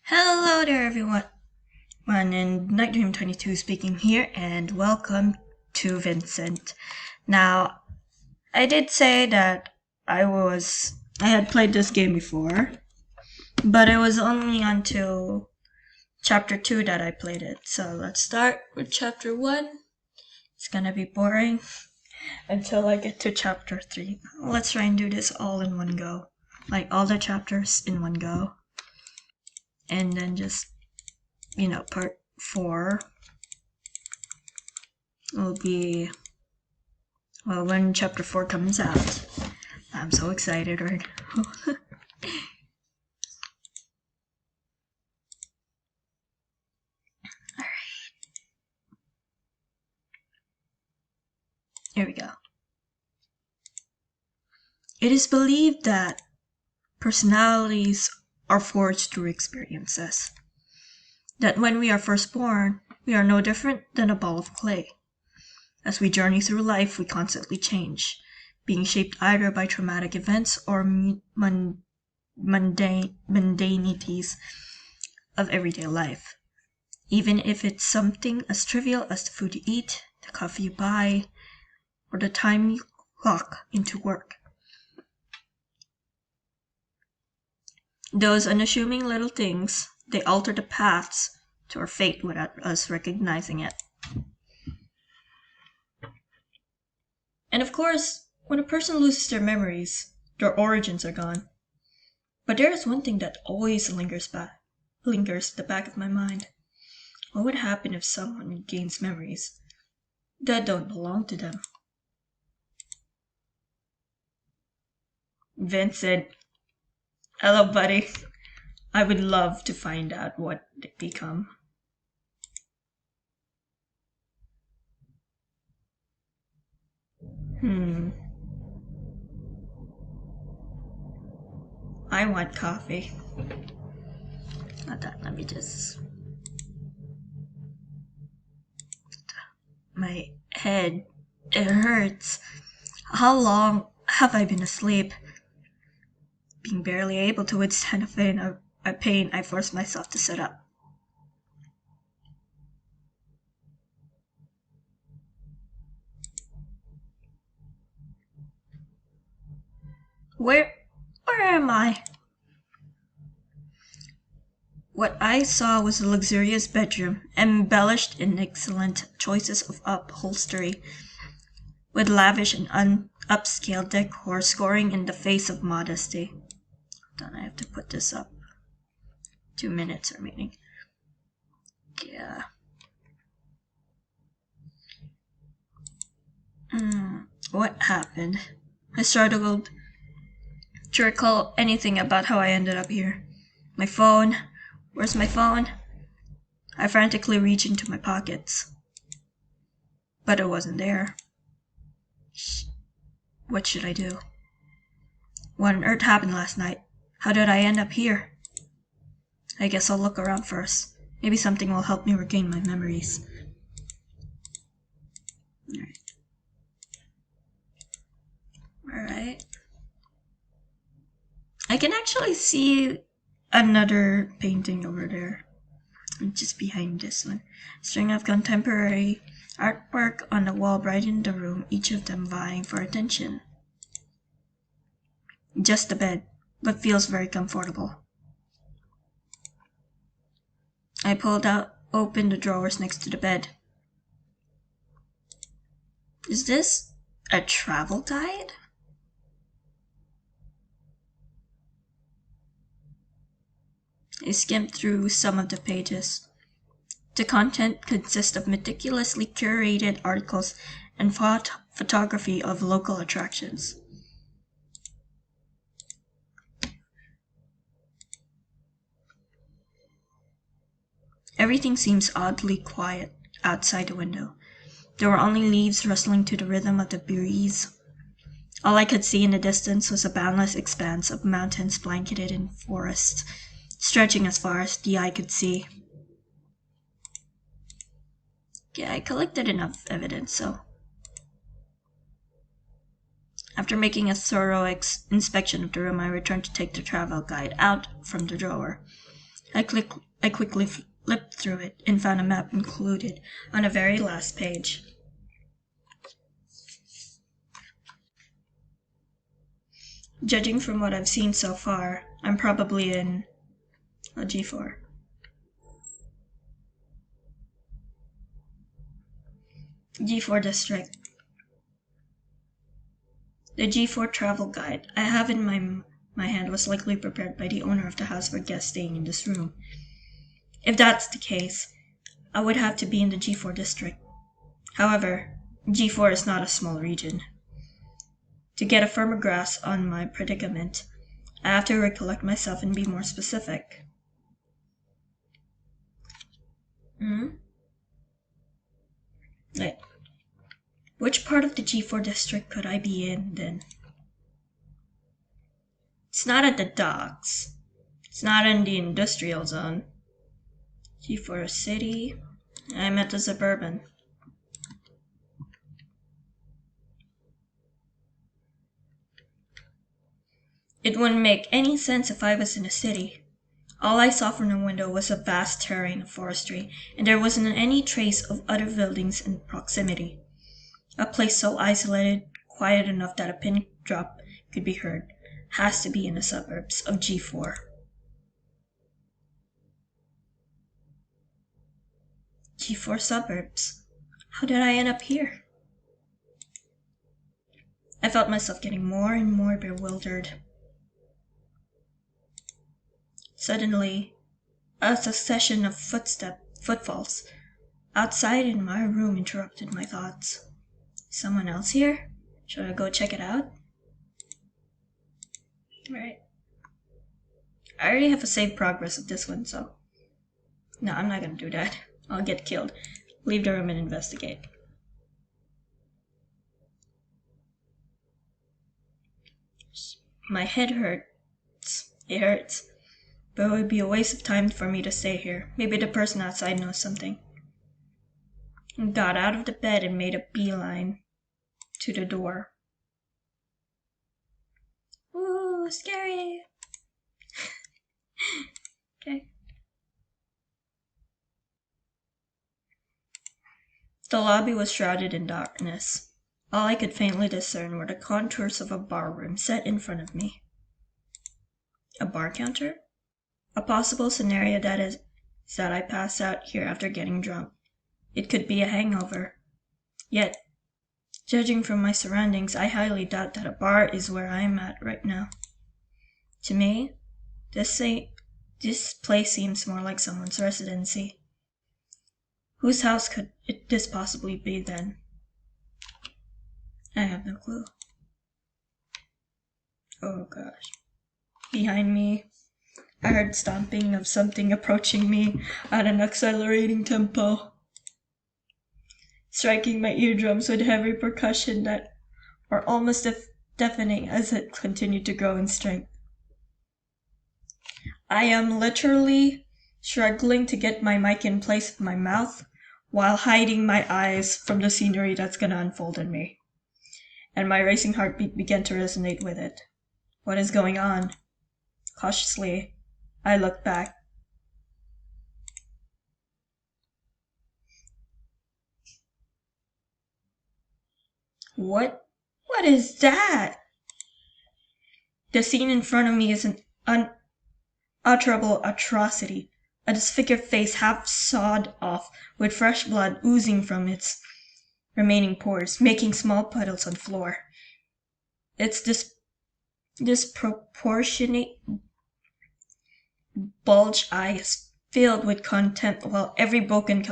Hello there, everyone. And Night Dream 22 speaking here, and welcome to Vincent. Now, I did say that I had played this game before, but it was only until chapter 2 that I played it. So let's start with chapter 1. It's gonna be boring until I get to chapter 3. Let's try and do this all in one go. Like all the chapters in one go. And then just part 4 will be, well, when chapter 4 comes out. I'm so excited right now. Alright. Here we go. It is believed that personalities are forged through experiences. That when we are first born, we are no different than a ball of clay. As we journey through life, we constantly change, being shaped either by traumatic events or mundanities of everyday life. Even if it's something as trivial as the food you eat, the coffee you buy, or the time you clock into work. Those unassuming little things, they alter the paths to our fate without us recognizing it. And of course, when a person loses their memories, their origins are gone. But there is one thing that always lingers at the back of my mind. What would happen if someone gains memories that don't belong to them? Vincent, hello, buddy. I would love to find out what they become. I want coffee. Not that, let me just... My head, it hurts. How long have I been asleep? Being barely able to withstand a pain, I forced myself to sit up. Where am I? What I saw was a luxurious bedroom, embellished in excellent choices of upholstery, with lavish and upscale decor scoring in the face of modesty. Hold on, I have to put this up. 2 minutes remaining. Yeah. What happened? I struggled to recall anything about how I ended up here. My phone. Where's my phone? I frantically reached into my pockets. But it wasn't there. What should I do? What on earth happened last night? How did I end up here? I guess I'll look around first. Maybe something will help me regain my memories. Alright. I can actually see another painting over there. Just behind this one. String of contemporary artwork on the wall brightened the room, each of them vying for attention. Just a bed, but feels very comfortable. I opened the drawers next to the bed. Is this a travel guide? I skimmed through some of the pages. The content consists of meticulously curated articles and photography of local attractions. Everything seems oddly quiet outside the window. There were only leaves rustling to the rhythm of the breeze. All I could see in the distance was a boundless expanse of mountains blanketed in forests, stretching as far as the eye could see. Yeah, I collected enough evidence, so... After making a thorough inspection of the room, I returned to take the travel guide out from the drawer. I quickly flipped through it and found a map included on the very last page. Judging from what I've seen so far, I'm probably in a G4. G4 district. The G4 travel guide I have in my hand was likely prepared by the owner of the house for guests staying in this room. If that's the case, I would have to be in the G4 district. However, G4 is not a small region. To get a firmer grasp on my predicament, I have to recollect myself and be more specific. Wait. Which part of the G4 district could I be in, then? It's not at the docks. It's not in the industrial zone. G4 city. I'm at the Suburban. It wouldn't make any sense if I was in a city. All I saw from the window was a vast terrain of forestry, and there wasn't any trace of other buildings in proximity. A place so isolated, quiet enough that a pin drop could be heard, has to be in the suburbs of G4. G4 suburbs. How did I end up here? I felt myself getting more and more bewildered. Suddenly, a succession of footfalls outside in my room interrupted my thoughts. Someone else here? Should I go check it out? Right. I already have a save progress of this one, so... No, I'm not gonna do that. I'll get killed. Leave the room and investigate. My head hurts. It hurts. But it would be a waste of time for me to stay here. Maybe the person outside knows something. I got out of the bed and made a beeline to the door. Ooh, scary. Okay. The lobby was shrouded in darkness. All I could faintly discern were the contours of a bar room set in front of me. A bar counter? A possible scenario that is that I pass out here after getting drunk. It could be a hangover. Yet, judging from my surroundings, I highly doubt that a bar is where I'm at right now. To me, this place seems more like someone's residency. Whose house could this possibly be then? I have no clue. Oh gosh. Behind me, I heard stomping of something approaching me at an accelerating tempo, striking my eardrums with heavy percussion that were almost deafening as it continued to grow in strength. I am literally struggling to get my mic in place with my mouth while hiding my eyes from the scenery that's gonna unfold in me. And my racing heartbeat began to resonate with it. What is going on? Cautiously, I looked back. What is that? The scene in front of me is an unutterable atrocity. A disfigured face half sawed off, with fresh blood oozing from its remaining pores, making small puddles on the floor. Its disproportionate bulged eyes filled with contempt, while every broken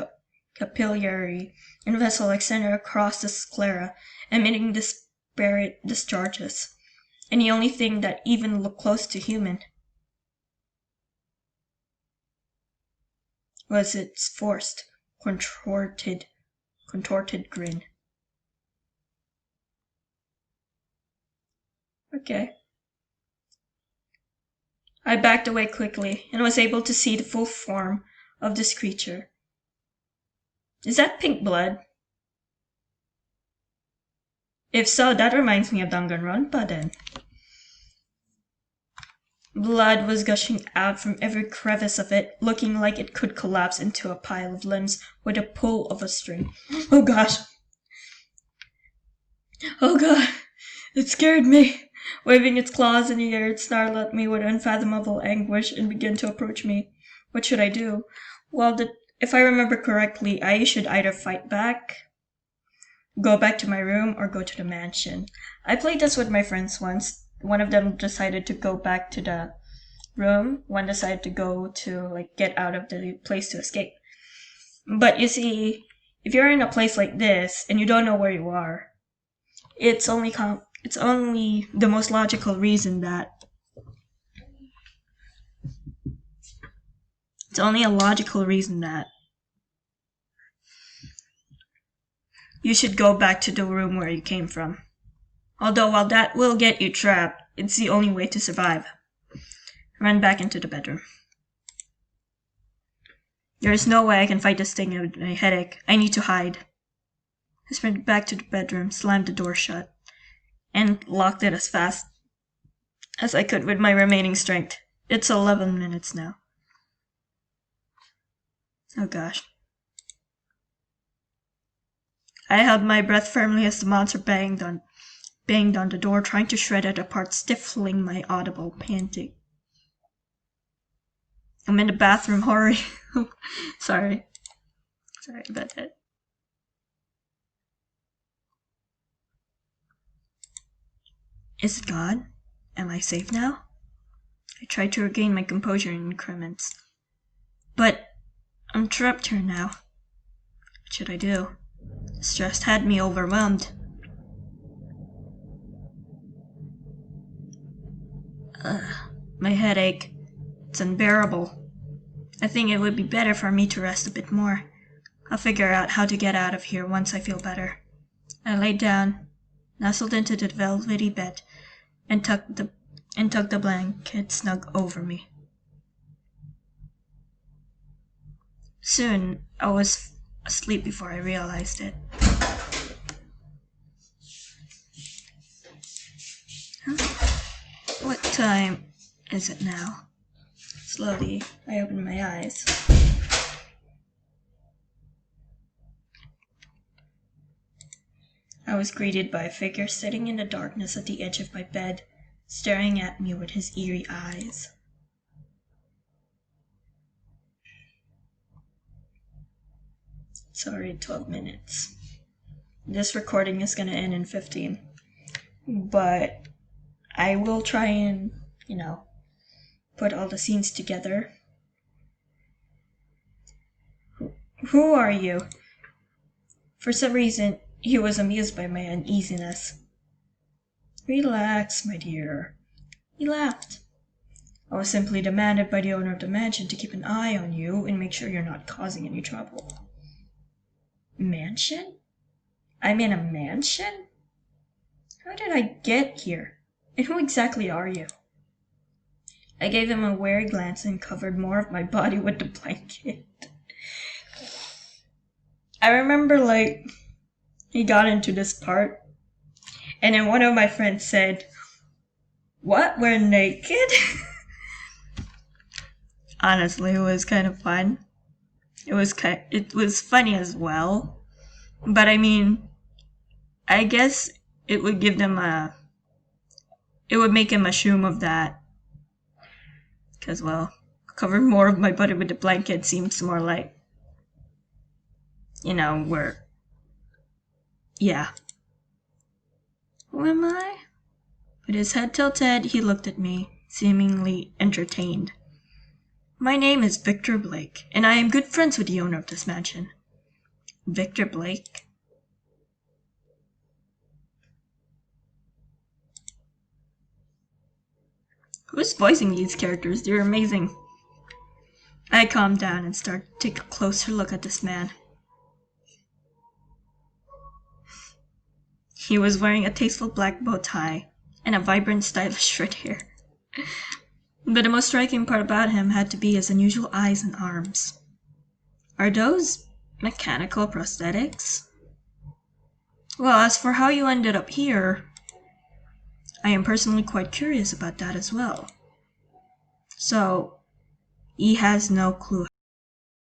capillary and vessel extended across the sclera, emitting disparate discharges. And the only thing that even looked close to human was its forced, contorted grin. Okay. I backed away quickly and was able to see the full form of this creature. Is that pink blood? If so, that reminds me of Danganronpa then. Blood was gushing out from every crevice of it, looking like it could collapse into a pile of limbs with a pull of a string. Oh gosh! Oh god! It scared me! Waving its claws in the air, it snarled at me with unfathomable anguish and began to approach me. What should I do? Well, if I remember correctly, I should either fight back, go back to my room, or go to the mansion. I played this with my friends once. One of them decided to go back to the room. One decided to go to, like, get out of the place to escape. But you see, if you're in a place like this and you don't know where you are, it's only the most logical reason that it's only a logical reason that you should go back to the room where you came from. Although while that will get you trapped, it's the only way to survive. Run back into the bedroom. There is no way I can fight this thing with my headache. I need to hide. I sprinted back to the bedroom, slammed the door shut, and locked it as fast as I could with my remaining strength. It's 11 minutes now. Oh gosh. I held my breath firmly as the monster banged on the door, trying to shred it apart, stifling my audible panting. I'm in the bathroom, hurry. Sorry about that. Is it gone? Am I safe now? I tried to regain my composure in increments. But I'm trapped here now. What should I do? Stress had me overwhelmed. My headache. It's unbearable. I think it would be better for me to rest a bit more. I'll figure out how to get out of here once I feel better. I laid down, nestled into the velvety bed, and tucked the blanket snug over me. Soon, I was asleep before I realized it. What time is it now? Slowly, I opened my eyes. I was greeted by a figure sitting in the darkness at the edge of my bed, staring at me with his eerie eyes. Sorry, 12 minutes. This recording is gonna end in 15. But I will try and, put all the scenes together. Who are you? For some reason, he was amused by my uneasiness. Relax, my dear. He laughed. I was simply demanded by the owner of the mansion to keep an eye on you and make sure you're not causing any trouble. Mansion? I'm in a mansion? How did I get here? And who exactly are you? I gave him a wary glance and covered more of my body with the blanket. I remember, he got into this part, and then one of my friends said, "What, we're naked?" Honestly, it was kind of fun. It was funny as well. But I mean, I guess it would give them it would make him assume of that. Because, well, cover more of my body with the blanket seems more like, yeah. Who am I? With his head tilted, he looked at me, seemingly entertained. My name is Victor Blake, and I am good friends with the owner of this mansion. Victor Blake? Who's voicing these characters? They're amazing. I calmed down and started to take a closer look at this man. He was wearing a tasteful black bow tie and a vibrant, stylish red hair. But the most striking part about him had to be his unusual eyes and arms. Are those mechanical prosthetics? Well, as for how you ended up here, I am personally quite curious about that as well. So E has no clue